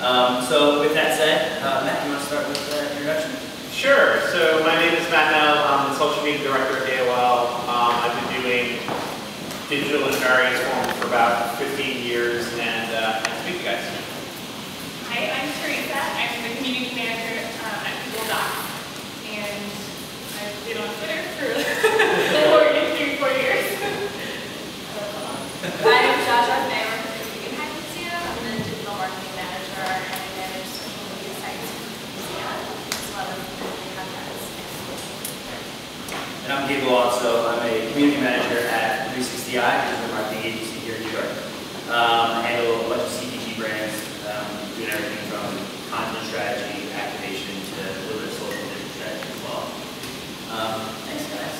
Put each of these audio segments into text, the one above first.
So with that said, Matt, you want to start with the introduction? Sure. So my name is Matt Nell. I'm the social media director at AOL. I've been doing digital in various forms for about 15 years, and nice to meet you guys. Hi, I'm Teresa. I'm the community manager at Google Docs, and I've been on Twitter for 4 years. I'm JiaJia. I work at Guggenheim this year. I'm the digital marketing manager, and I manage social media sites for as well as contents. And I'm Gabe, also. I'm a community manager at 360i, which is a marketing agency here in New York. I handle a bunch of CPG brands, doing everything from content strategy, activation, to a little bit of social media strategy as well. Thanks, guys.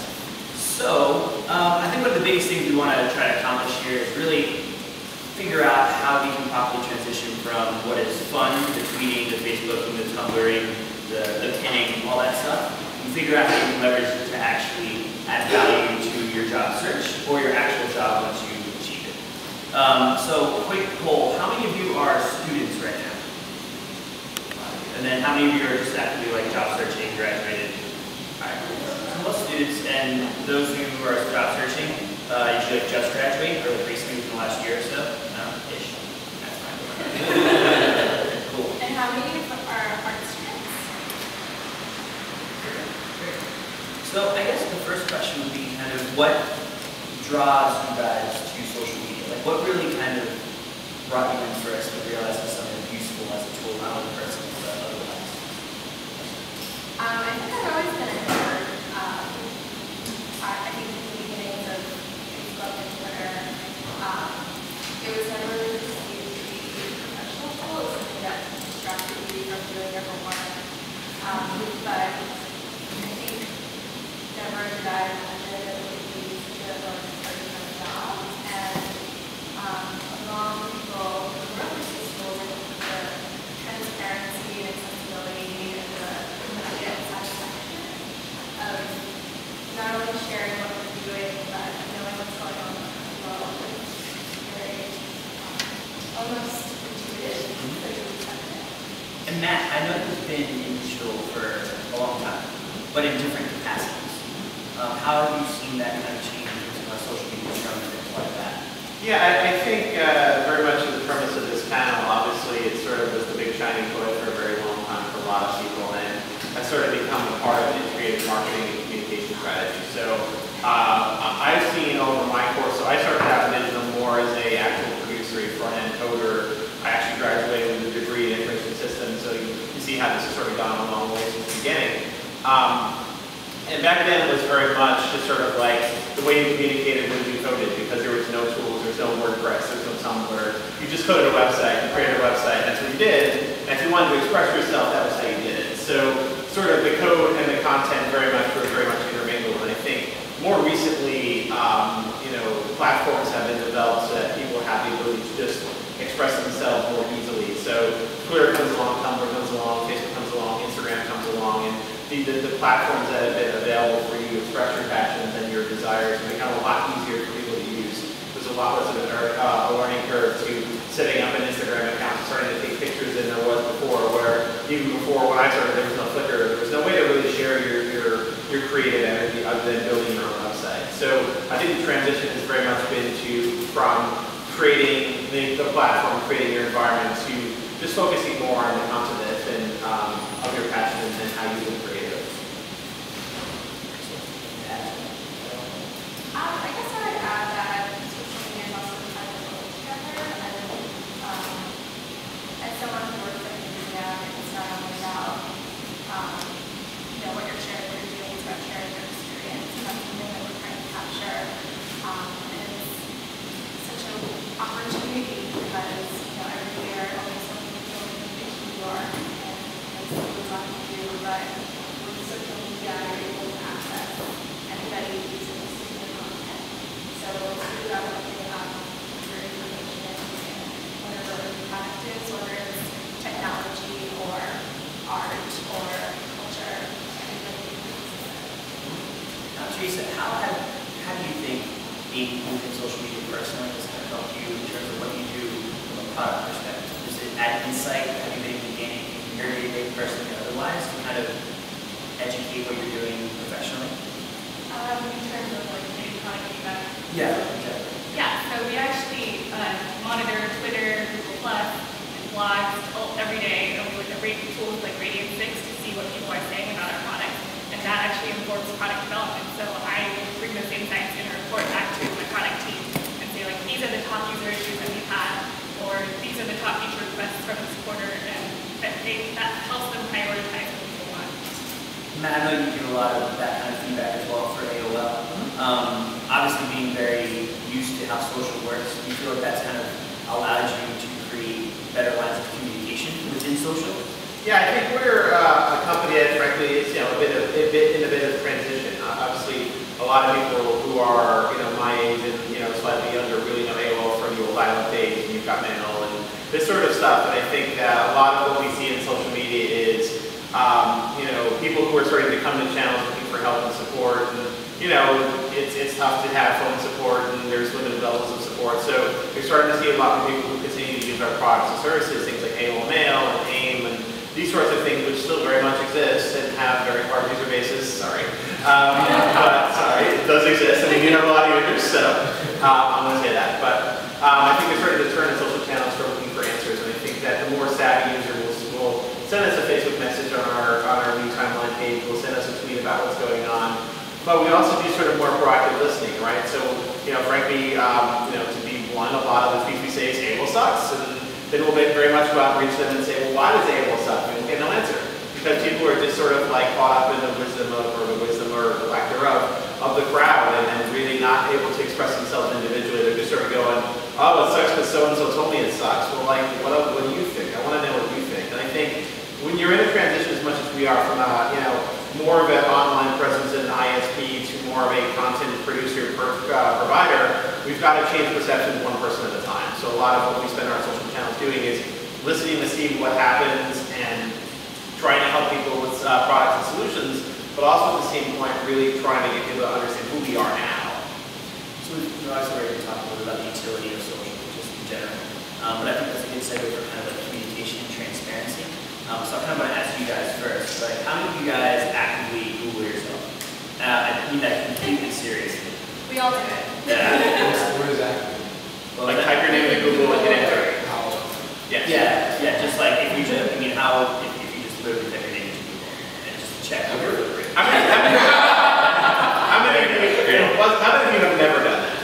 So, I think one of the biggest things we want to try to accomplish here is really figure out how we can properly transition from what is fun, the tweeting, the Facebooking, the Tumblring, the pinning, all that stuff, and figure out how you can leverage it to actually add value to your job search or your actual job once you achieve it. So, quick poll, how many of you are students right now? And then how many of you are just actively like job searching, graduated? Alright, so most students and those who are job searching usually like just graduate or like recently within the last year or so. No? Ish. That's fine. Cool. And how many are art students? So I guess the first question would be kind of what draws you guys to social media? Like what really kind of brought you in first to realize it's something useful as a tool, not only personally but otherwise? I think I've always been a nerd. I think in the beginnings of Facebook and Twitter, it was never really perceived to be a professional tool. It was something that distracted you from doing your homework. But I think never did I imagine that it would be such a large part of my job. And along people who work with these tools, I think the transparency and accessibility and the immediate satisfaction of not only sharing what we're doing, but knowing what's going on in the world is very almost intuitive. And Matt, I know you've been in digital for a long time, but in different capacities. How have you seen that kind of change in terms of how social media is grown and things like that? Yeah, I think very much the premise of this panel, obviously, it sort of was the big shiny toy for a very long time for a lot of people, and has sort of become a part of integrated marketing and communication strategy. So I've seen over my course, so I started out in digital more as a actual producer, a front-end coder. I actually graduated with a degree in information systems, so you see how this has sort of gone a long way since the beginning. And back then it was very much just sort of like the way you communicated when you coded, because there was no tools, there was no WordPress, there was no Tumblr. You just coded a website, you created a website, that's what you did. And if you wanted to express yourself, that was how you did it. So sort of the code and the content were very much intermingled. And I think more recently, platforms have been developed so that people have the ability to just express themselves more easily. So Twitter comes along, Tumblr comes along, Facebook comes along, Instagram comes along, and the platforms that have been available for you to express your passions and your desires become a lot easier for people to use. There's a lot less of a learning curve to setting up an Instagram account and starting to take pictures than there was before, where even before when I started there was no Flickr, there was no way to really share your creative energy other than building your own website. So I think the transition has very much been from creating the platform, creating your environment, to just focusing more on the content and of your passions and how you can create it. I guess I would add that social media is also trying to work together, and as someone who works in media, it's not only about what you're sharing, what you're doing, it's about sharing your experience, and that's something that we're trying to capture. And it's such an opportunity because every year only so many people can reach New York, and it's what we want to do, but with social media, you're able to access anybody who's interested in content. So it's really about looking up your information in whatever the product is, whether it's technology or art or culture. Now, Teresa, how do you think being within social media personally has kind of helped you in terms of what you do from a product perspective? Does it add insight? Have you wise to kind of educate what you're doing professionally? In terms of like maybe product feedback. Yeah, exactly. Yeah, so we actually monitor Twitter, Google+, and blogs every day, and we look at tools like Radiant 6 to see what people are saying about our product, and that actually informs product development. So I bring those insights in a report back to my product team and say like, these are the top user issues that we've had, or these are the top feature requests from this quarter, and that helps them prioritize what people want. Matt, I know you give a lot of that kind of feedback as well for AOL. Obviously being very used to how social works, do you feel like that's kind of allowed you to create better lines of communication within social? Yeah, I think we're a company that frankly is in a bit of transition. Obviously, a lot of people who are my age and slightly younger really know AOL from the old dial-up days, and you've got mail and this sort of stuff. And I think a lot of what we see in social media is people who are starting to come to channels looking for help and support. And, it's tough to have phone support and there's limited levels of support. So we're starting to see a lot more people who continue to use our products and services, things like AOL Mail and AIM and these sorts of things, which still very much exist and have very hard user bases. Sorry. But sorry, it does exist. I mean, you have a lot of users, so I'm going to say that. But I think we're starting to turn to social channels for looking for answers. And I think that the more savvy user will send us a Facebook message on our new timeline page. Will send us a tweet about what's going on. But we also do sort of more proactive listening, right? So, frankly, to be blunt, a lot of the tweets we say is AOL sucks, and then we'll very much go out and reach them and say, well, why does AOL suck? And we'll get no answer. Because people are just sort of like caught up in the wisdom or the lack thereof of the crowd and really not able to express themselves individually. They're just sort of going, oh, it sucks because so-and-so told me it sucks. Well, like, what do you think? I want to know what you think. And I think when you're in a transition as much as we are from more of an online presence in an ISP to more of a content producer provider, we've got to change perceptions one person at a time. So a lot of what we spend our social channels doing is listening to see what happens and trying to help people with products and solutions, but also at the same point really trying to get people to understand who we are now. So we've also already talked a little bit about the utility of social, just in general. But I think that's a good segue for kind of like communication and transparency. So I kind of want to ask you guys first, like, how many of you guys actively Google yourself? I mean that completely seriously. We all do it. Yeah. What is that? Well, Like type your name in Google and hit enter. Yeah, just like if you just, if you just literally type your name into Google and just check. How many of you have never done that?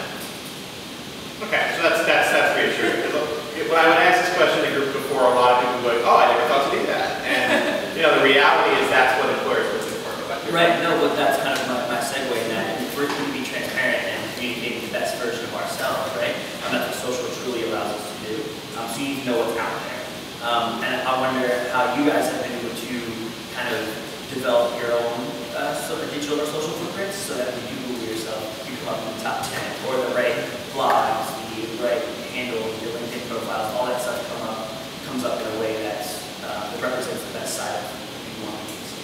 Okay, so that's reassuring. When I would ask this question in a group before, a lot of people would go, oh, I never thought to do that. And the reality is that's what employers are looking for. Right, no, but that's kind of my segue in that. If we're going to be transparent and communicate the best version of ourselves, right? That's what social truly allows us to do. So you need to know what's out there. And I wonder how you guys have been able to kind of develop your own digital or social footprints so that when you Google yourself, you come up in the top 10 or the right blogs, the right handle, your LinkedIn profiles, all that stuff comes up in a way that represents the best side of who you want to see.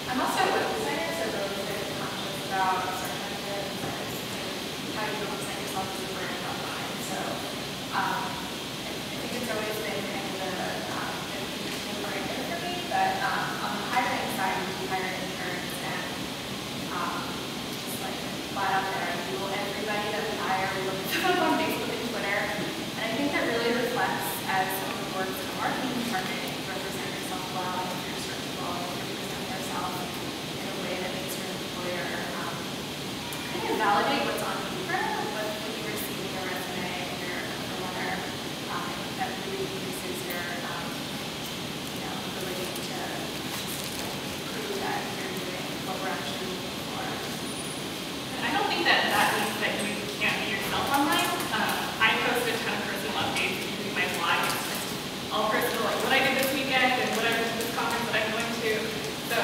I'm also a web designer, so really very conscious about search engines and how you represent yourself as a brand online. So I think it's always been kind of an interesting argument for me, but on the hiring side, we do hire interns and just like flat out there, we Google everybody that we hire, we look them up on Facebook and Twitter, and I think that really reflects as someone who works in a marketing department, you represent yourself well, if you're searching well, you represent yourself in a way that makes your employer kind of validate what's on paper, what you receive in your resume and your cover letter. I think that really increases your ability to prove that you're doing what we're actually looking for. I don't think that means that you can't be yourself online. I post a ton of personal updates using my blog. It's just all personal, like what I did this weekend and what I did this conference that I'm going to. So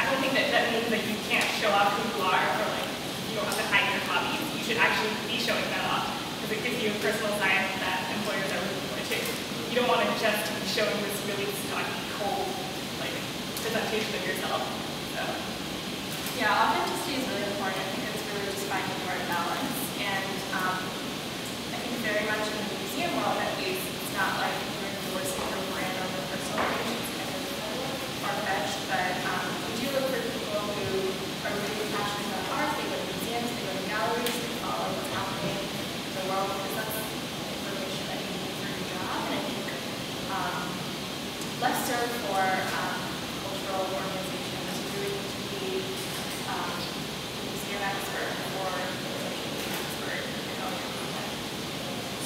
I don't think that means that you can't show off who you are or like you don't have to hide your hobbies. You should actually be showing that off because it gives you a personal side that employers are looking for too. You don't want to just be showing this really stocky, cold, like presentation of yourself. So. Yeah, authenticity is really important. I think it's really just finding the right balance. And I think very much in the museum world, at least, it's not like you're endorsing your brand on your personal page. It's kind of far-fetched.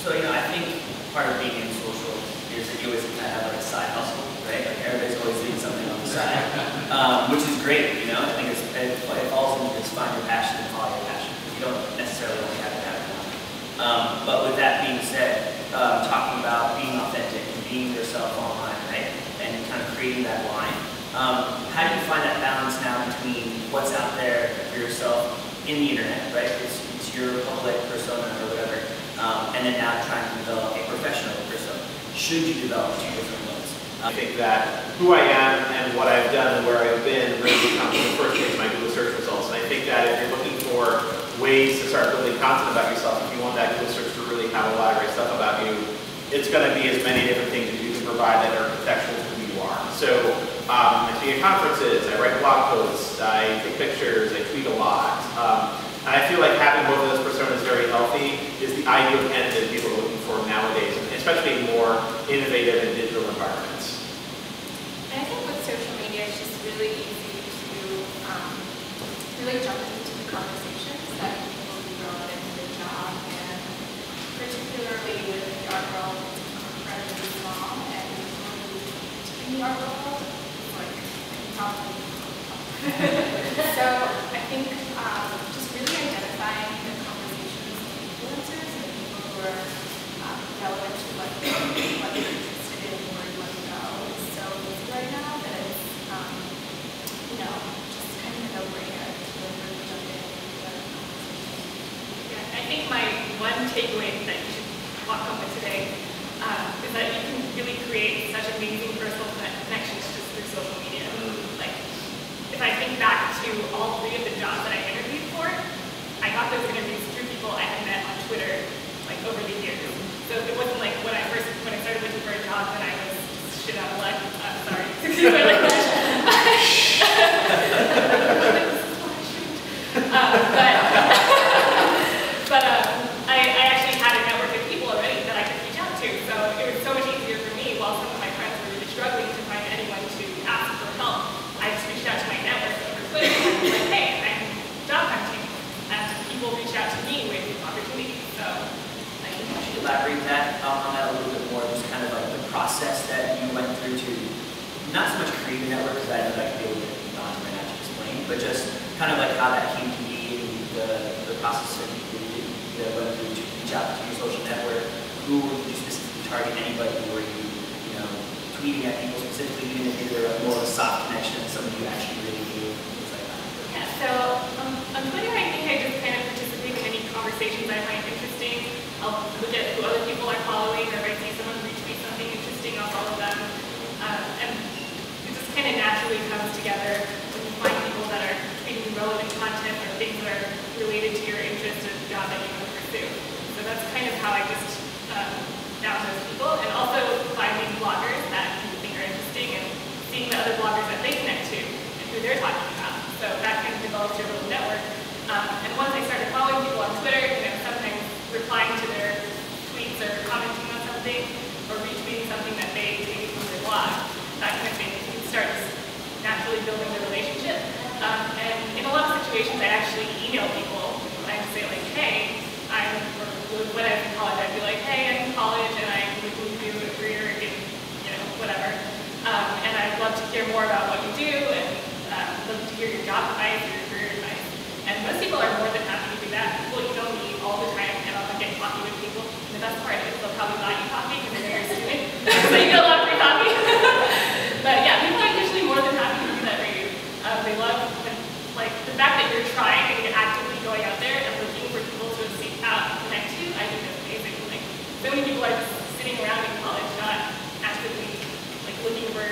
So, I think part of being in social is that you always kind of have like a side hustle, right? Like everybody's always doing something on the side, which is great, I think it falls into this find your passion and follow your passion. You don't necessarily only have to have one. But with that being said, talking about being authentic and being yourself online, right? And kind of creating that line. How do you find that balance now between what's out there for yourself in the internet, right? It's your public persona or whatever, and then now trying to develop a professional persona. Should you develop two different ones? I think that who I am and what I've done and where I've been really becomes the first place my Google search results. And I think that if you're looking for ways to start building content about yourself, if you want that Google search to really have a lot of great stuff about you, it's going to be as many different things as you can provide that are contextual to who you are. So I speak at conferences, I write blog posts, I take pictures, I tweet a lot. And I feel like having both of those personas very healthy is the ideal candidate people are looking for nowadays, especially in more innovative and digital environments. And I think with social media, it's just really easy to really jump into the conversations that people who grow into the job, and particularly with the art world, it's incredibly small, and in the art world, it's like probably so I think just really identifying the conversations with influencers and people who are relevant to what they're interested in and where you want to go is so easy right now that it's just kind of a no-brainer to really jump into the conversation. Yeah, I think my one takeaway that you should walk home with today is that you can really create such amazing personal connections just through social media. Like, if I think back to all three of the jobs that I interviewed for, I got those interviews through people I had met on Twitter, like, over the years. So it wasn't like when I started looking for a job that I was shit out of luck. Sorry. I actually had a network of people already that I could reach out to. So it was so much easier for me while some of my friends were really struggling to find anyone to ask for help. I just reached out to my network over Twitter and was like, hey, I'm job hunting. And people reach out to me with opportunities. So Could you elaborate on that a little bit more, just kind of like the process that you went through to, not so much create a network, because I know that can be a little bit right now to explain, but just kind of like how that came to be and the process that you went through to reach out to your social network. Who did you specifically target? Anybody? Were you, tweeting at people specifically, even if they were more of a soft connection than somebody you actually really knew, things like that? yeah, so on Twitter, I think I just kind of participate in any conversations I find interesting. I'll look at who other people are following, or if I see someone retweet something interesting, I'll follow them. And it just kind of naturally comes together when you find people that are tweeting relevant content or things that are related to your interest or the job that you want to pursue. So that's kind of how I just found those people. And also finding bloggers that people think are interesting and seeing the other bloggers that they connect to and who they're talking about. So that kind of develops your little network. And once I started following people on Twitter, sometimes replying to their tweets or commenting on something or retweeting something that they take from their blog, that kind of thing. You can start naturally building the relationship. And in a lot of situations, I actually email people and I say like, hey, when I was in college, I'd be like, hey, I'm in college and I'm looking to do a career in, whatever. And I'd love to hear more about what you do and love to hear your job advice or your career advice. And most people are more than happy to do that. People you don't meet all the time and often get coffee with people. And the best part is they'll probably buy you coffee because they're your student. So you get a lot of free coffee. But yeah, people are usually more than happy to do that for you. They love the fact that you're trying and you're actively going out there and looking for people to seek out and connect to. I think that's amazing. So many people are just sitting around in college not actively looking for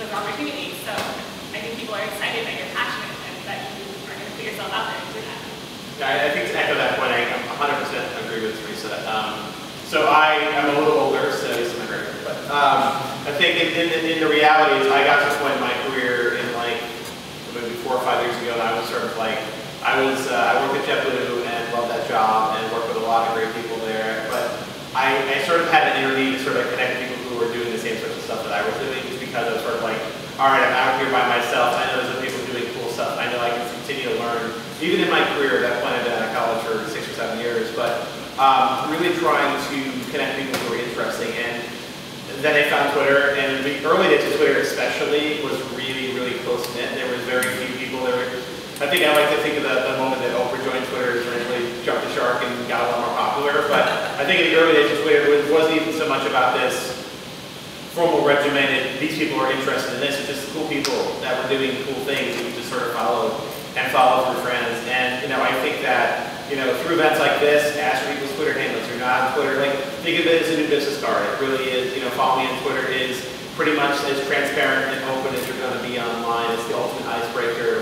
those opportunities. So I think people are excited that you're passionate and that you are going to put yourself out there and do that. Yeah, I think to echo that point, I 100% agree with Teresa. So I am a little older, so this is my grade, but I think in the reality is I got to a point in my career in maybe 4 or 5 years ago, and I was sort of I worked at JetBlue and loved that job and worked with a lot of great people there, but I sort of had an inner need to sort of connect with people who were doing the same sorts of stuff that I was doing, just because I was sort of all right, I'm out here by myself. I know there's other people doing cool stuff. I know I can continue to learn. Even in my career, at that point I've been out of college for 6 or 7 years, but really trying to connect people who are interesting. And then I found Twitter, and the early days of Twitter especially was really, really close-knit. There was very few people. I think I like to think of the moment that Oprah joined Twitter and really jumped the shark and got a lot more popular. But I think in the early days of Twitter, it wasn't even so much about this formal regimented, these people are interested in this. It's just cool people that were doing cool things that you just sort of follow through friends. And, I think that, through events like this, ask for people's Twitter handles. You're not on Twitter, think of it as a new business card. It really is, follow me on Twitter is pretty much as transparent and open as you're going to be online. It's the ultimate icebreaker.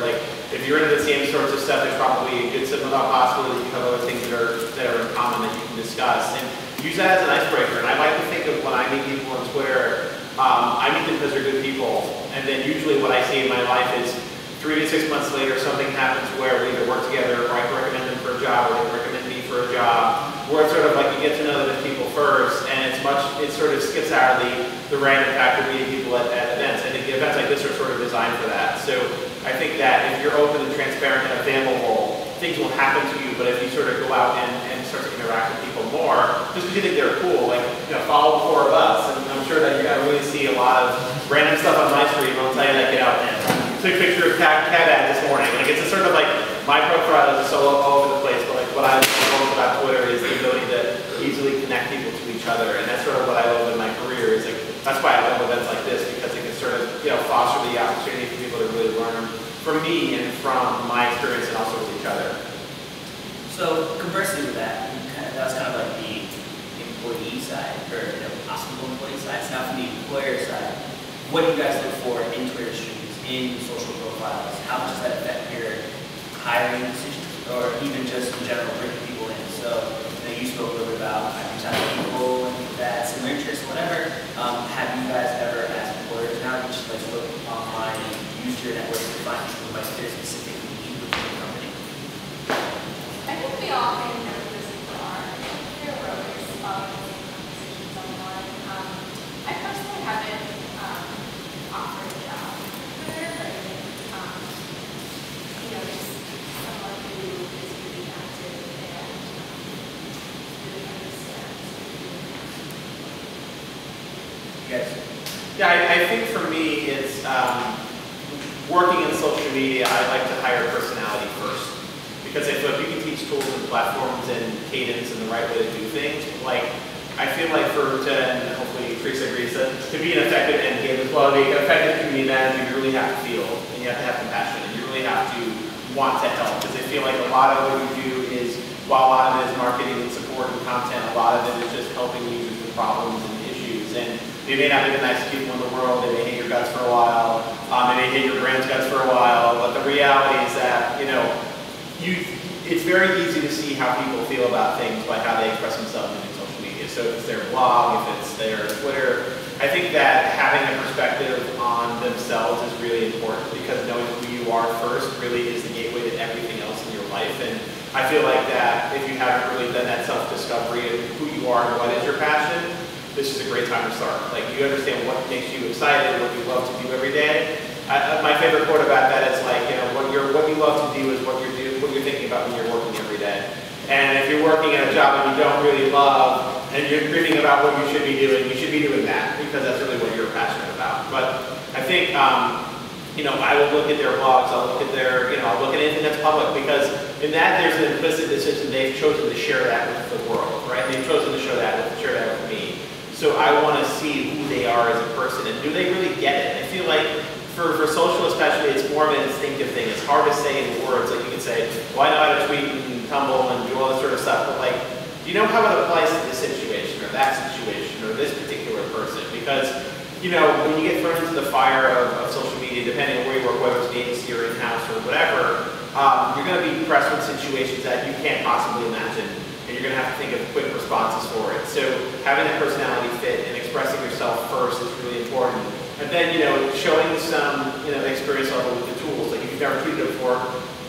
If you're into the same sorts of stuff, there's probably a good possibility you have other things that are in common that you can discuss. And use that as an icebreaker. And I like to think of when I meet people on Twitter, I meet them because they're good people. And then usually what I see in my life is 3 to 6 months later, something happens where we either work together, or I can recommend them for a job, or they can recommend me for a job. Where it's sort of you get to know the people first, and it sort of skips out of the random factor of meeting people at events. I think the events like this are sort of designed for that. So I think that if you're open and transparent and available, things will happen to you. But if you sort of go out and start to interact with people more, just because you think they're cool, follow the 4 of us, and I'm sure that you're going to really see a lot of random stuff on my stream. I'll tell you that, get out there. Took a picture of cat ad this morning. It's a sort of my profile is so all over the place, but what I love about Twitter is the ability to easily connect people to each other, and that's sort of what I love in my career. Is that's why I love events like this, because it can sort of foster the opportunity for people to really learn from me and from my experience, and also with each other. So conversely with that, that was kind of the employee side, or possible employee side. So now from the employer side, what do you guys look for in Twitter streams, in social profiles? How much does that affect your hiring decisions, or even just in general bringing people in? So you spoke a little bit about reaching out to people and that similar interests, whatever. Have you guys ever, as employers now, just look online and use your network to find people who might fit a specific need within the company? I think we all can know this for our career where we're following conversations online. I personally haven't offered a job there, but I think, just someone who is really active and really understands. Yes. Yeah, I think for me, it's working in social media, I like to hire personality first. Because if you can teach tools and platforms and cadence and the right way to do things, I feel and hopefully Teresa agrees, to be an effective and Gabe as well, to be an effective community manager, you really have to feel, and you have to have compassion, and you really have to want to help. Because I feel a lot of what you do is, while a lot of it is marketing and support and content, a lot of it is just helping users with problems and issues. And they may not be the nicest people in the world, they may hate your guts for a while, they may hate your brand's guts for a while, but the reality is that, it's very easy to see how people feel about things by how they express themselves in social media. So if it's their blog, if it's their Twitter, I think that having a perspective on themselves is really important, because knowing who you are first really is the gateway to everything else in your life. And I feel that if you haven't really done that self-discovery of who you are and what is your passion, this is a great time to start. You understand what makes you excited, what you love to do every day. My favorite quote about that is what you love to do is what you're thinking about when you're working every day. And if you're working at a job that you don't really love, and you're dreaming about what you should be doing that, because that's really what you're passionate about. But I think, I will look at their blogs, I'll look at I'll look at anything that's public, because in that there's an implicit decision. They've chosen to share that with the world, right? They've chosen to share that with me. So I want to see who they are as a person, and do they really get it? I feel for social especially, it's more of an instinctive thing. It's hard to say in words. You can say, well, I know how to tweet and tumble and do all this sort of stuff, but do you know how it applies to this situation, or that situation, or this particular person? Because, when you get thrown into the fire of social media, depending on where you work, whether it's an agency or in-house or whatever, you're going to be pressed with situations that you can't possibly imagine, and you're going to have to think of quick responses for it. So having that personality fit and expressing yourself first is really important. And then, showing some, experience level with the tools. If you've never tweeted before,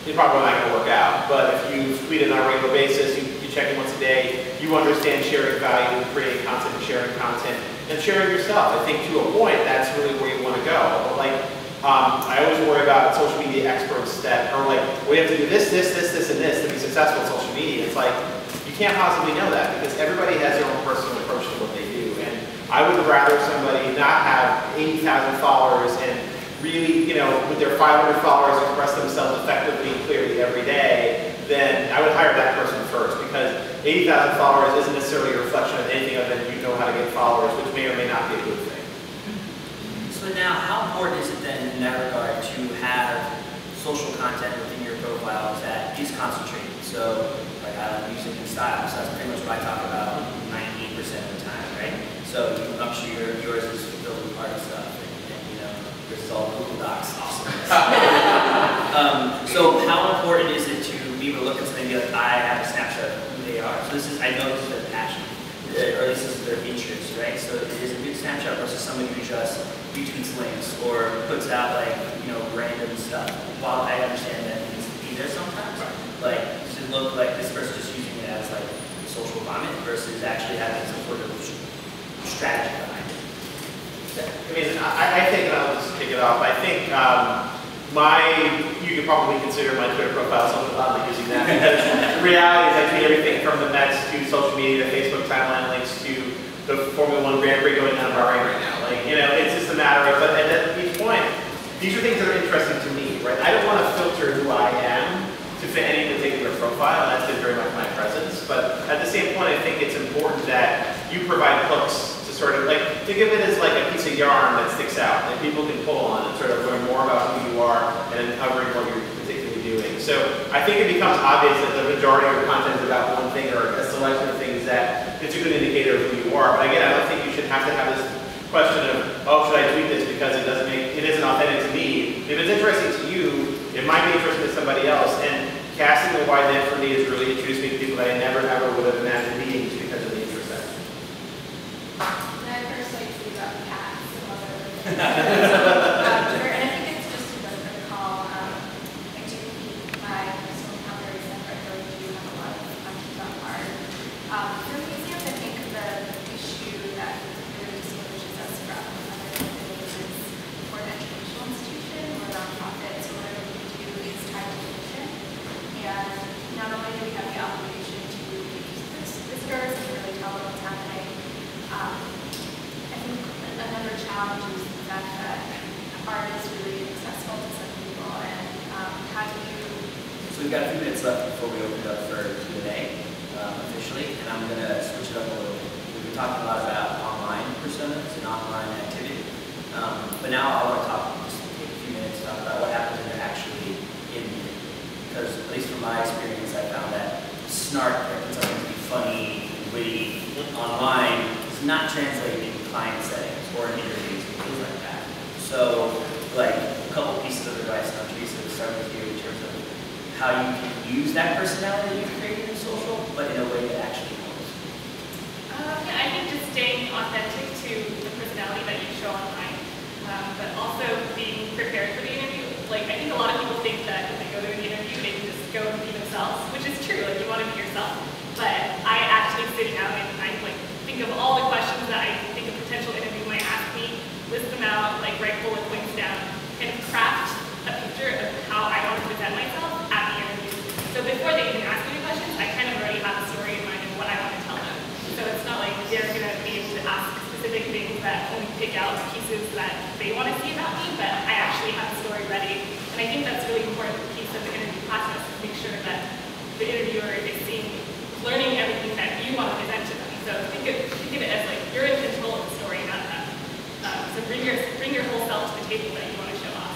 you're probably not going to work out. But if you tweet on a regular basis, you check in once a day, you understand sharing value, creating content and sharing yourself. I think to a point, that's really where you want to go. But I always worry about social media experts that are we have to do this, and this to be successful in social media. It's you can't possibly know that, because everybody has their own personal approach I would rather somebody not have 80,000 followers and really, with their 500 followers express themselves effectively and clearly every day, then I would hire that person first, because 80,000 followers isn't necessarily a reflection of anything other than you know how to get followers, which may or may not be a good thing. So now, how important is it then in that regard to have social content within your profiles that is concentrated? So, like I like music and style, so that's pretty much what I talk about 98% of the time, right? So I'm sure yours is filled with art stuff, and yours is all Google Docs, awesome. So how important is it to be able to look at something and be like, I have a snapshot of who they are? So this is, I know this is their passion, or this is their interest, right? So it is a good snapshot versus somebody who just retweets links or puts out like, random stuff. While I understand that it needs to be there sometimes, like, does it look like this person just using it as like social vomit versus actually having some sort of strategy behind it? I mean, I think, and I'll just kick it off, I think you could probably consider my Twitter profile something oddly using that, because the reality is I tweet everything from the Mets to social media to Facebook timeline links to the Formula 1 Grand Prix going down in Bahrain right now. Like, it's just a matter of, but at each point, these are things that are interesting to me, right? I don't want to filter who I am to fit any particular profile, and that's been very much my presence. But at the same point, I think it's important that you provide hooks to sort of, like, think of it as like a piece of yarn that sticks out that people can pull on and sort of learn more about who you are and uncovering what you're particularly doing. So I think it becomes obvious that the majority of your content is about one thing or a selection of things that it's a good indicator of who you are. But again, I don't think you should have to have this question of, oh, should I tweet this because it isn't authentic to me. If it's interesting to you, it might be interesting to somebody else. And casting the wide net for me has really introduced me to people that I never ever would have imagined meeting because of the interest there. And I personally tweet about cats and other things. And I think it's just a good protocol. I do keep my personal account very separate. I really do have a lot of content about art. For museums, I think the issue that really distinguishes us from other companies is for an educational institution or nonprofits, or whatever we do is tied to mission. And not only do we have the obligation to visitors and really tell them what's happening, I think another challenge is the fact that art is really accessible to some people, and how do you... So we've got a few minutes left before we open it up for Q&A officially, and I'm going to switch it up a little bit. We've been talking a lot about online personas and online activity, but now I want to just take a few minutes to talk about what happens when you're actually in here. Because at least from my experience, I found that snark that can sometimes be funny and witty online is not translated in client settings or in interviews and things like that. So, like, a couple pieces of advice on Teresa to start with you in terms of how you can use that personality that you've created in social, but in a way that actually helps. Yeah, I think just staying authentic to the personality that you show online, but also being prepared for the interview. Like, I think a lot of people think that when they go to an interview, they can just go and be themselves, which is true. Like, you want to be yourself. But I actually sit down and I think of all the questions that I think a potential interview might ask me, list them out, like write bullet points down, and craft a picture of how I want to present myself at the interview. So before they even ask me the questions, I kind of already have a story in mind of what I want to tell them. So it's not like they're going to be able to ask specific things that only pick out pieces that they want to see about me, but I actually have a story ready. And I think that's a really important piece of the interview process, to make sure that the interviewer is learning everything that you want to present to them. So think of it as like you're in control of the story, not them. So bring your whole self to the table that you want to show off.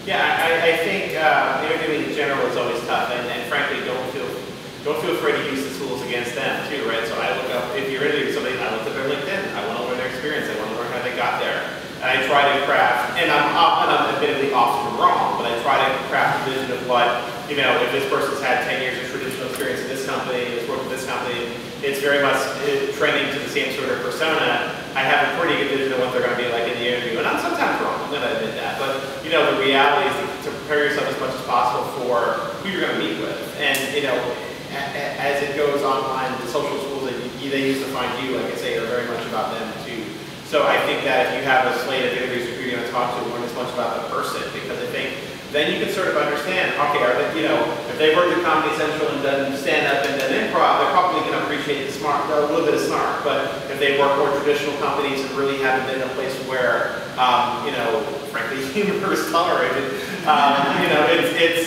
Yeah, I think interviewing in general is always tough, and frankly, don't feel afraid to use the tools against them too, right? So I look up, if you're interviewing somebody, I look up their LinkedIn. I want to learn their experience. I want to learn how they got there. And I try to craft, and I'm admittedly often wrong, but I try to craft a vision of what, if this person's had 10 years of traditional experience in this company, has worked with this company, it's very much trending to the same sort of persona. I have a pretty good vision of what they're going to be like in the interview, and I'm sometimes wrong, I'm going to admit that, but the reality is to prepare yourself as much as possible for who you're going to meet with. And as it goes online, the social tools that they use to find you, like I say, are very much about them too. So I think that if you have a slate of interviews who you're going to talk to, learn as much about the person, because I think then you can sort of understand, okay, if they worked at Comedy Central and done stand-up and done improv, they're probably going to appreciate appreciate the smart, a little bit of smart, but if they work more traditional companies and really haven't been in a place where, frankly, humor is tolerated, you've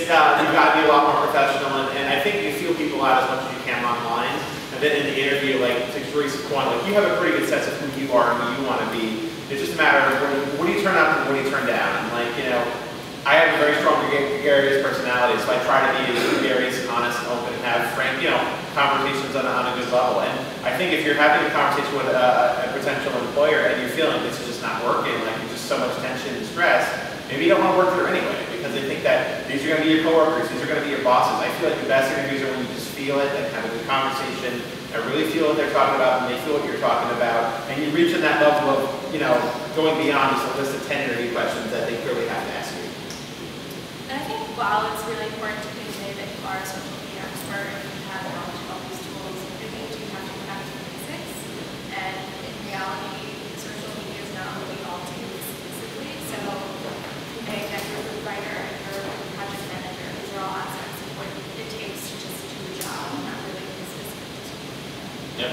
got to be a lot more professional, and I think you feel people out as much as you can online. And then in the interview, like to Teresa's point, like you have a pretty good sense of who you are and who you want to be. It's just a matter of what do you turn up and what do you turn down. And like, I have a very strong gregarious personality, so I try to be as gregarious and honest and open and have frank, conversations on a good level. And I think if you're having a conversation with a potential employer and you're feeling this is just not working, like there's just so much tension and stress, maybe you don't want to work there anyway because they think that these are going to be your coworkers, these are going to be your bosses. I feel like the best interviews are when you just feel it and have a good conversation and really feel what they're talking about and they feel what you're talking about. And you reach in that level of, going beyond just a list of 10 interview questions that they clearly have to ask you. And I think while it's really important to convey that you are a social media expert and you have knowledge of all these tools, I think you have to go back to the basics. And in reality, social media is not what we all do exclusively. So conveying that you're a good writer and you're a good project manager, these are all aspects of what it takes to just do the job, not really be specific to social media.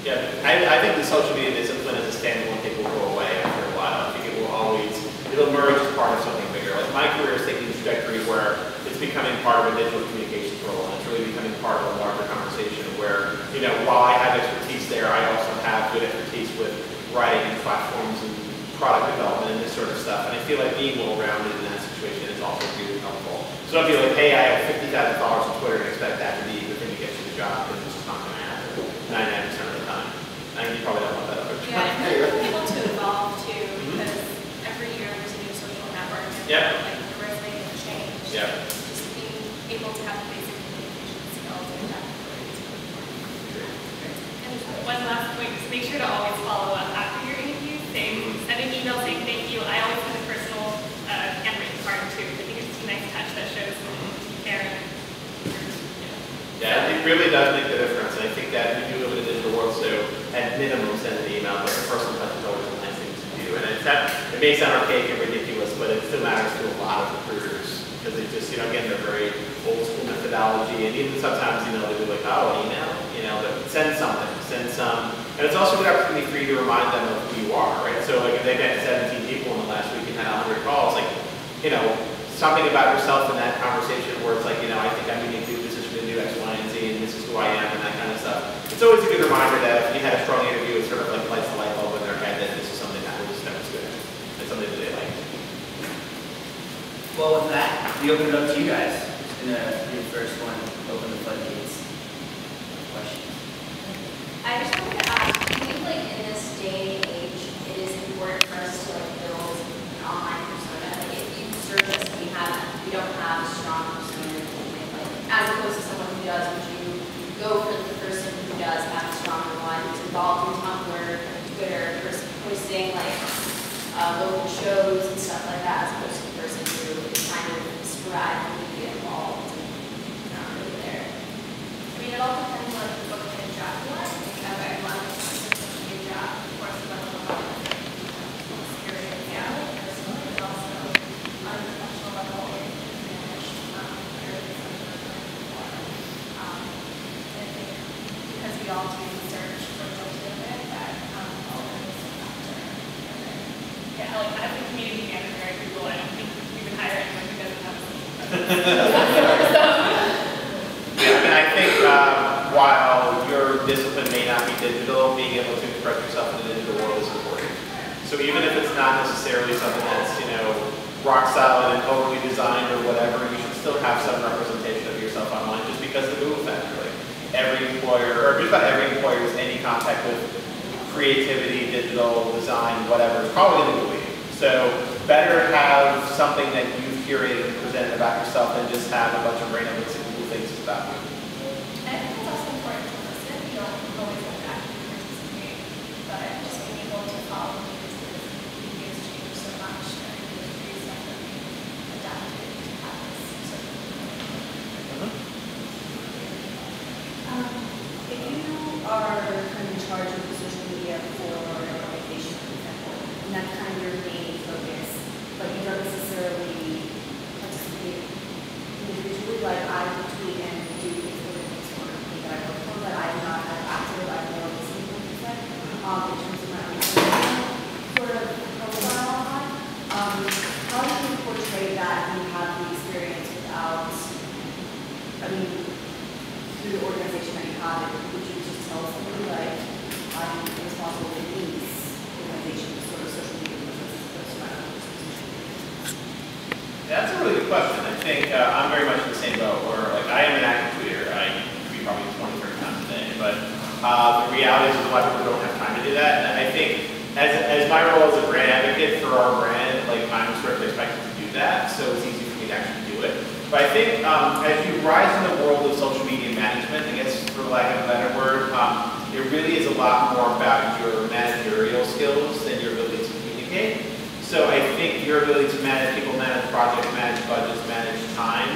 Yeah. I think the social media discipline as a standalone thing will go away after a while. I think it'll merge as part of something bigger. Like my career is taking a trajectory where it's becoming part of a digital communications role, and it's really becoming part of a larger conversation where, while I have expertise there, I also have good expertise with writing and platforms and product development and this sort of stuff. And I feel like being well-rounded in that situation is also really helpful. So don't be like, hey, I have 50,000 followers on Twitter and expect that to be the thing that gets you the job, because it's just not going to happen 99% of the time. I mean, you probably don't want that other. Yeah, and for people to evolve too, because every year there's a new social network, and like the resume can change. Yeah. Just being able to have basic communication skills and adaptability is really important. And one last point, just make sure to always follow up after your interview. Send an email saying thank you. I always send a personal handwritten card too. I think it's just a nice touch that shows care. Yeah, it really does make the difference. And I think that we do live in a digital world, so at minimum send an email, but the personal touch is always a nice thing to do. And it may sound archaic and ridiculous, but it still matters to a lot of recruiters because they just, again, they're very old school methodology. And even sometimes, they do like, oh, an email, but send something, send some. And it's also a good opportunity for you to remind them of who you are, right? So like if they've had 17 people in the last week and had 100 calls, like, something about yourself in that conversation where it's like, I think I'm unique to position to do X, Y, and Z, and this is who I am, and that kind of stuff. It's always a good reminder that if you had a strong interview, it sort of like lights the light bulb in their head that this is something that was good. It's something that they like. Well, with that, we open it up to you guys. Who's going to be the first one to open the floodgates? Questions? I just wanted to ask, do you think like in this day and age, it is important for us to like build an online persona? Like if you search us and we don't have a strong persona, like as opposed to someone who does, would you go for the person who does have a stronger one, who's involved in Tumblr, Twitter, posting like local shows and stuff like that, as opposed to the person who is kind of sporadically involved and not really there? I mean, it all depends on what kind of job you want. I want a social job, of course, but a lot of experience, personally, but also on a professional level in manage areas and I think because we all do research for LinkedIn, that all of this factor together. Yeah, like as a community manager at Google, I don't think we would hire anyone who doesn't have a social I think while your discipline may not be digital, being able to express yourself in the digital world is important. So even if it's not necessarily something that's, rock solid and overly designed or whatever, you should still have some representation of yourself online just because of the Google factor. Like every employer, or just about every employer with any contact with creativity, digital, design, whatever, is probably going to Google you. So better have something that you've curated and presented about yourself than just have a bunch of random Google things about you. And I think it's also important to listen. You don't always have to actively participate, but just being able to follow news because news change so much and the industry is definitely adapted to have this sort of If you are kind of in charge of the social media for an organization, for example, and that's kind of your main focus, but you don't necessarily participate individually, like I would tweet and do have it, would you just tell somebody like, I'm responsible for these organizations, sort of social media businesses? That's a really good question. I think I'm very much in the same boat where like I am an active tweeter. I tweet probably 20, 30 times a day, but the reality is a lot of people don't have time to do that. And I think as my role as a brand advocate for our brand, like I'm sort of expected to do that, so it's easy for me to actually do it. But I think as you rise in the world of social media management, I guess for lack of a better word, it really is a lot more about your managerial skills than your ability to communicate. So I think your ability to manage people, manage projects, manage budgets, manage time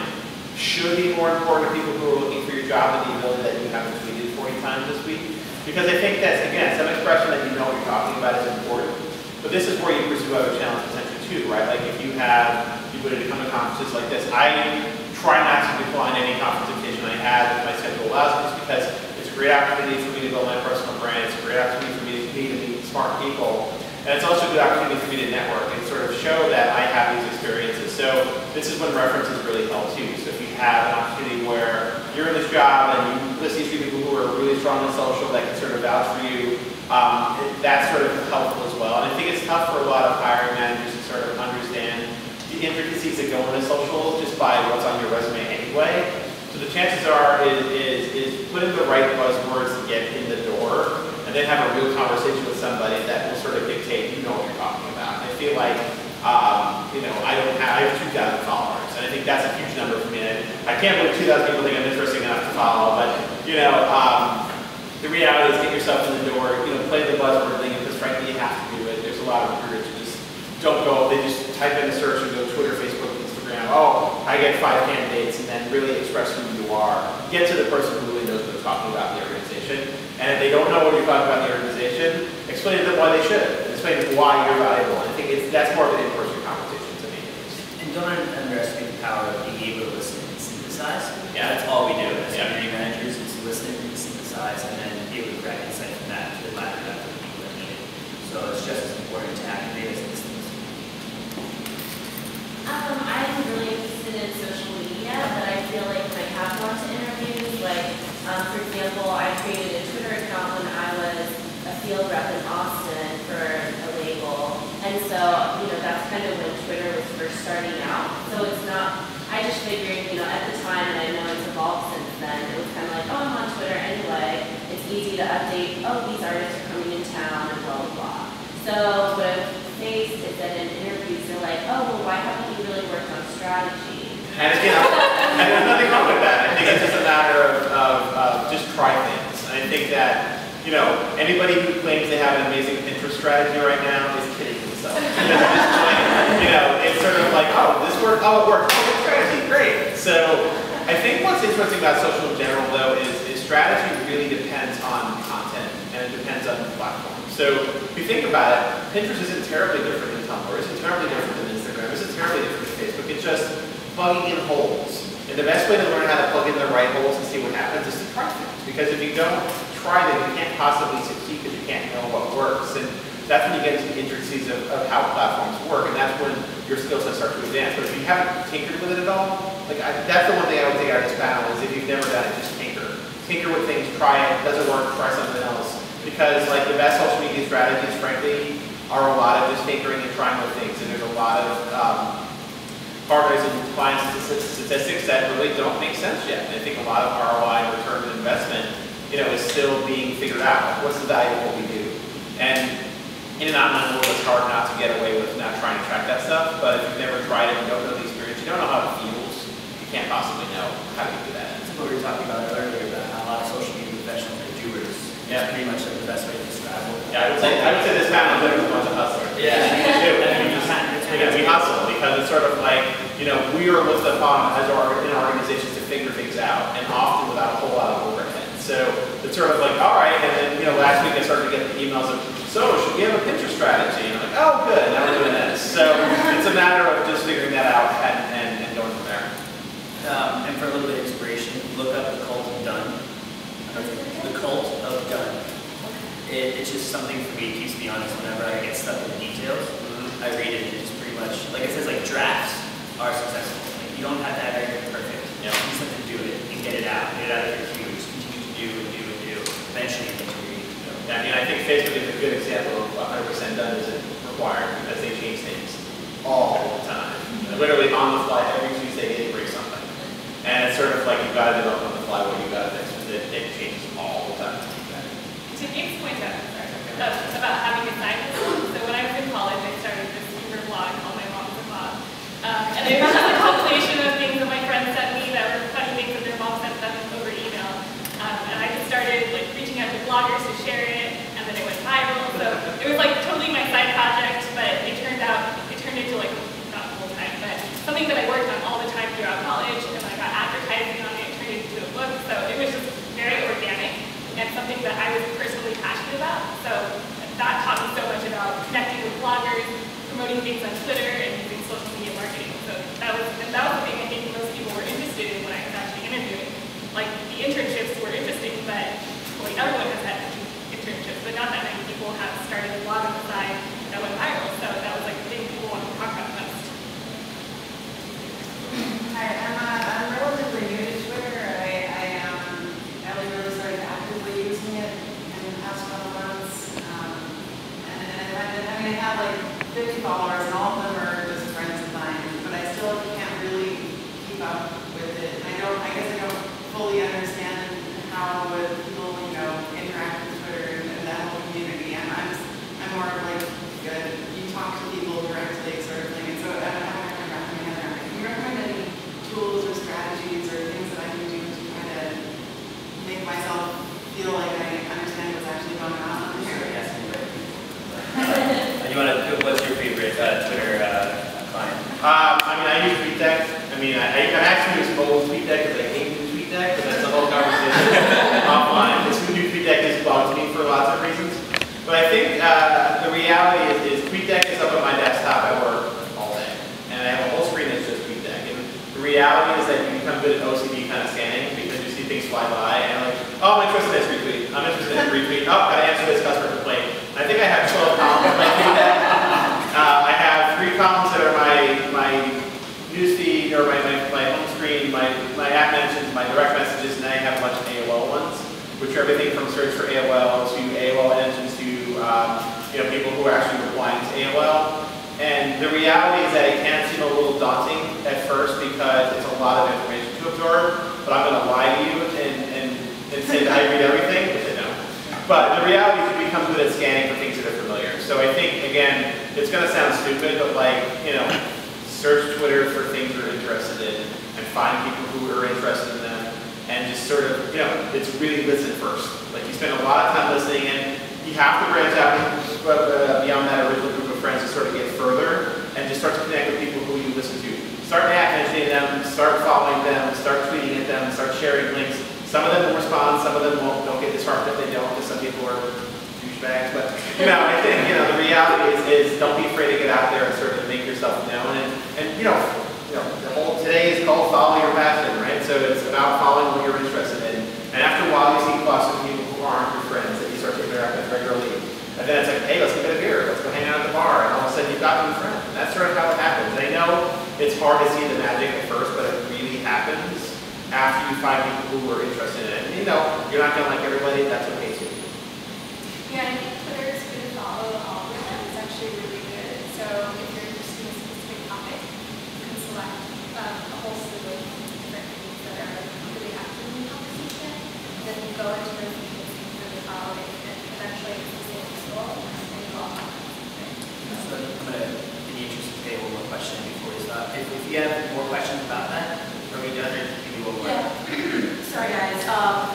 should be more important to people who are looking for your job than the ability that you haven't tweeted 40 times this week. Because I think that's, again, some expression that you know what you're talking about is important. But this is where you pursue other channels potentially too, right? Like if you have the ability to come to conferences like this, I try not to decline any conference invitation I have if my schedule allows me, just because it's a great opportunity for me to build my personal brand. It's a great opportunity for me to meet smart people. And it's also a good opportunity for me to network and sort of show that I have these experiences. So this is when references really help too. So if you have an opportunity where you're in this job and you listen to people who are really strong in social that can sort of vouch for you, that's sort of helpful as well. And I think it's tough for a lot of hiring managers to sort of understand the intricacies that go into social just by what's on your resume anyway. So the chances are is put in the right buzzwords to get in the door, and then have a real conversation with somebody that will sort of dictate you know what you're talking about. And I feel like you know, I have 2,000 followers, and I think that's a huge number for me. I can't believe 2,000 people think I'm interesting enough to follow, but you know, the reality is get yourself in the door, you know, play the buzzword thing, because frankly you have to do it. There's a lot of recruiters who just don't go, they just type in a search and go Twitter, Facebook, Instagram, oh, I get 5 candidates, and then really express who you are. Get to the person who really knows what they're talking about in the organization, and if they don't know what you're talking about in the organization, explain to them why they should, and explain why you're valuable. I think that's more of an in-person conversation to me. And don't underestimate the power of being able to listen and synthesize. Yeah. That's all we do as community managers, is listen and synthesize, and then be able to grab insight from that to ladder that to the people that need it. So it's just as important to activate as listeners. I'm really interested in social media, but I feel like when I have gone to interviews, like, for example, I created a Twitter account when I was a field rep in Austin for a label, and so, you know, that's kind of when Twitter was first starting out. So it's not, I just figured, you know, at the time, and I know it's evolved since then, it was kind of like, oh, I'm on Twitter anyway, it's easy to update, oh, these artists are coming in town, and blah, blah, blah. So what I've faced is that in interviews, they're like, oh, well, why haven't you really worked on strategy? And again, and there's nothing wrong with that. I think it's just a matter of just try things. And I think that, you know, anybody who claims they have an amazing Pinterest strategy right now is kidding themselves. You know, it's sort of like, oh, this worked, oh, it worked, oh, good strategy, great. So I think what's interesting about social in general, though, is strategy really depends on content, and it depends on the platform. So if you think about it, Pinterest isn't terribly different than Tumblr, isn't terribly different than Instagram, isn't terribly different than Facebook. It's just plugging in holes. And the best way to learn how to plug in the right holes and see what happens is to try things. Because if you don't try them, you can't possibly succeed because you can't know what works. And that's when you get into the intricacies of how platforms work, and that's when your skill sets start to advance. But if you haven't tinkered with it at all, like that's the one thing I would take out of this panel is if you've never done it, just tinker. Tinker with things, try it, doesn't work, try something else. Because like the best social media strategies, frankly, are a lot of just tinkering and trying with things. And there's a lot of partners and client statistics that really don't make sense yet. And I think a lot of ROI, return on investment, you know, is still being figured out. What's the value of what we do? And in an online world, it's hard not to get away with not trying to track that stuff. But if you've never tried it, you don't know the experience, you don't know how it feels, you can't possibly know how to do that. That's what we were talking about earlier, about how a lot of social media professionals are doers. Yeah, pretty much like the best way to describe it. Yeah, I would say this panel is a bunch of hustlers. Yeah, we hustle because it's sort of like, you know, we are looked upon as in our organizations to figure things out, and often without a whole lot of overhead. So it's sort of like, all right, and then, you know, last week I started to get the emails of, so should we have a Pinterest strategy? And I'm like, oh, good, now we're doing this. So it's a matter of just figuring that out and going from there. And for a little bit of inspiration, look up the cult of done. The cult of done. It's just something for me, it keeps me honest whenever I get stuck in the details. I read it and it's pretty much, like it says, like drafts are successful. Like you don't have to have everything perfect. You know, do something, do it, and get it out of your queue. Just continue to do and do I mean, I think Facebook is a good example of 100% done isn't required because they change things all the time. Literally on the fly, every Tuesday they break something. And it's sort of like you've got to develop on the fly what you've got to fix with it. It changes all the time. To Gabe's point about having a side hustle, so when I was in college, I started this super blog called My Mom's a Mom. And it was just a compilation of things that my friends sent me that were funny things that their mom sent them over email. And I just started like reaching out to bloggers to share it, and then it went viral. So it was like totally my side project, but it turned into like, not full time, but something that I worked on all the time throughout college, and I got advertising on it, turned it into a book. So it was just very organic and something that I was personally passionate about. So that taught me so much about connecting with bloggers, promoting things on Twitter, and using social media marketing. So that was the thing I think most people were interested in when I was actually interviewing. Like the internships were interesting, but like everyone has had internships, but not that many people have started a blog on the side that went viral. So that was like the thing people wanted to talk about most. Hi, I'm relatively new to Twitter. I only really started actively using it in the past couple months. I have like 50 followers, and all of them are just friends of mine, but I still can't really keep up with it. I guess I don't fully understand how people, interact with Twitter and that whole community. I'm more of like you talk to people directly sort of thing, and so I don't have my head around it. Can you recommend any tools or strategies or things that I can do to kind of make myself feel like I understand what's actually going on here? What's your favorite Twitter client? I use TweetDeck. I actually use mobile TweetDeck because I hate the TweetDeck, but that's a whole conversation offline. This new TweetDeck has bugged me for lots of reasons. But I think the reality is TweetDeck is up on my desktop at work all day. And I have a whole screen that's just TweetDeck. And the reality is that you become good at OCD kind of scanning because you see things fly by and like, oh, I'm interested in this retweet. I'm interested in this retweet. Oh, gotta answer this customer complaint. I think I have 12 columns in my TweetDeck. I have 3 columns that are my newsfeed or my home screen, my app mentions, my direct messages, and then I have a bunch of AOL ones, which are everything from search for AOL to AOL engines to people who are actually replying to AOL. And the reality is that it can seem a little daunting at first because it's a lot of information to absorb, but I'm going to lie to you and say that I read everything, which I don't. But the reality is you become good at scanning for things that are familiar. So I think, again, it's going to sound stupid, but search Twitter for things you're interested in and find people who are interested in them and just sort of, it's really listen first. Like you spend a lot of time listening and you have to branch out beyond that original group of friends to sort of get further and just start to connect with people who you listen to. Start mentioning them, start following them, start tweeting at them, start sharing links. Some of them will respond, some of them won't. Don't get disheartened if they don't, because some people are douchebags. But I think the reality is don't be afraid to get out there and sort of make yourself known. And the whole today is called follow your passion, right? So it's about following what you're interested in. And after a while, you see clusters of people who aren't your friends that you start to interact with regularly. And then it's like, hey, let's go get a beer, let's go hang out at the bar, and all of a sudden you've got new friends. And that's sort of how it happens. And I know it's hard to see the magic at first, but it really happens after you find people who are interested in it. And you're not going to like everybody, that's okay too. Yeah, I think Twitter is good to follow all of them. It's actually really good. So if you're interested in a specific topic, you can select a whole slew of different things that are really active in the conversation. Then you go into those meetings and really follow it, and eventually it's the same result, and you all have So I'm going to, in the interest of today, one more question before we stop. If you have more questions about that, are we done or give me one more? Yeah. Sorry guys.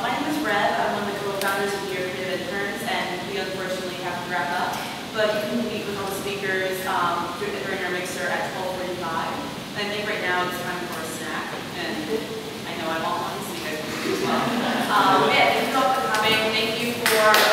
My name is Rev. I'm one of the co-founders of Interns, and we unfortunately have to wrap up. But you can meet with all the speakers during our mixer at 12:45. I think right now it's time for a snack, and I know I want one, so you guys can do as well. Yeah, thank you all for coming. Thank you for